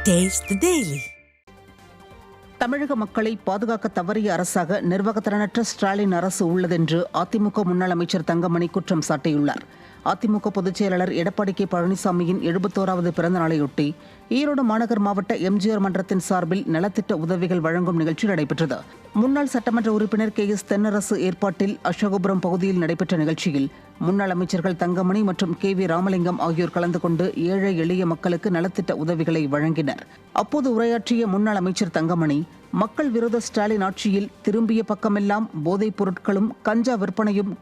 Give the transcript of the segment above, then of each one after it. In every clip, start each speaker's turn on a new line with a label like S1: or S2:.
S1: Taste the Daily.
S2: தமிழக மக்களை பாதுகாக்க தவறிய அரசாக நிர்வாகத்திறனற்ற ஸ்டாலின் அரசு உள்ளதென்று அதிமுக முன்னாள் அமைச்சர் தங்கமணி குற்றம் சாட்டியுள்ளார். அதிமுக பொதுச் செயலாளர் எடப்பாடி கே பழனிசாமியின் 71வது பிறந்த நாளையொட்டி ஈரோடு மாநகர் மாவட்ட எம்ஜிஆர் மன்றத்தின் சார்பில் நலத்திட்ட உதவிகள் வழங்கும் நிகழ்ச்சி நடைபெற்றது. முன்னாள் சட்டமன்ற உறுப்பினர் KS தென்னரசு ஏற்பாட்டில் அசோகபுரம் பகுதியில் நடைபெற்ற நிகழ்ச்சியில் முன்னாள் அமைச்சர்கள் தங்கமணி மற்றும் KV ராமலிங்கம் ஆகியோர் கலந்து கொண்டு ஏழை எளிய மக்களுக்கு நலத்திட்ட உதவிகளை வழங்கினர். அப்போது உரையாற்றிய முன்னாள் அமைச்சர் தங்கமணி, மக்கள் விரோத ஸ்டாலின் ஆட்சியில் திரும்பிய பக்கமெல்லாம் போதைப் பொருட்களும் கஞ்சா விற்பனையும்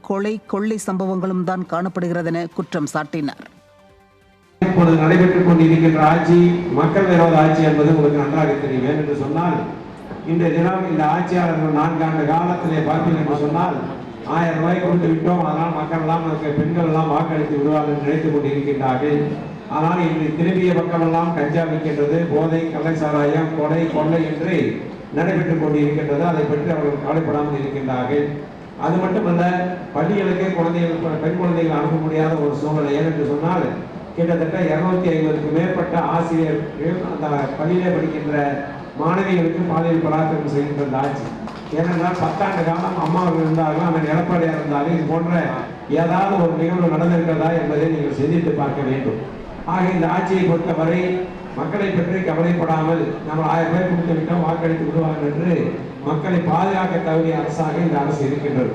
S2: கொள்ளை சம்பவங்களும் தான் காணப்படுகிறதென குற்றம் சாட்டினார்.
S3: இப்போது நடைபெற்றுக் கொண்டிருக்கின்ற ஆட்சி மக்கள் விரோத ஆட்சி என்பது உங்களுக்கு நன்றாக தெரியும். என்று சொன்னால் இன்றைய தினம் இந்த ஆட்சியாளர்கள் 4 ஆண்டு காலத்திலே பார்ப்பீர்கள் என்று சொன்னால் 1000 ரூபாய் கொடுத்து விட்டோம், அதனால் மக்கள் எல்லாம் பெண்கள் எல்லாம் வாக்களித்து விடுவார்கள் என்று நினைத்துக் கொண்டிருக்கின்றார்கள். ஆனால் இன்று திரும்பிய பக்கமெல்லாம் கஞ்சா விற்கின்றது, போதை, கள்ளை சாராயம், கொள்ளை என்று நடைபெற்றுக் கொண்டிருக்கின்றது. அதை பற்றி அவர்கள் கவலைப்படாமல் இருக்கின்றார்கள். அது மட்டுமல்ல, பள்ளிகளுக்கு பெண் குழந்தைகள் அனுப்ப முடியாத ஒரு சூழ்நிலை. ஏனென்று சொன்னால் கிட்டத்தட்ட 250க்கு மேற்பட்ட ஆசிரியர்கள் அந்த பள்ளியிலே படிக்கின்ற மாணவிகளுக்கு பாலியல் பலாத்காரம் செய்கின்ற ஆட்சி. ஏனென்றால் 10 ஆண்டு காலம் அம்மா இருந்தாலும் அவன் எடப்பாடியாக இருந்தாலும் இது போன்ற ஏதாவது ஒரு நிகழ்வு நடந்திருக்கிறதா என்பதை நீங்கள் சிந்தித்து பார்க்க வேண்டும். ஆக இந்த ஆட்சியை பொறுத்தவரை மக்களை பற்றி கவலைப்படாமல் நம்ம 1000 பேர் கொடுத்து விட்டோம், வாக்களித்து விடுவார்கள் என்று மக்களை பாதுகாக்க தவறிய அரசாக இந்த அரசு இருக்கின்றது.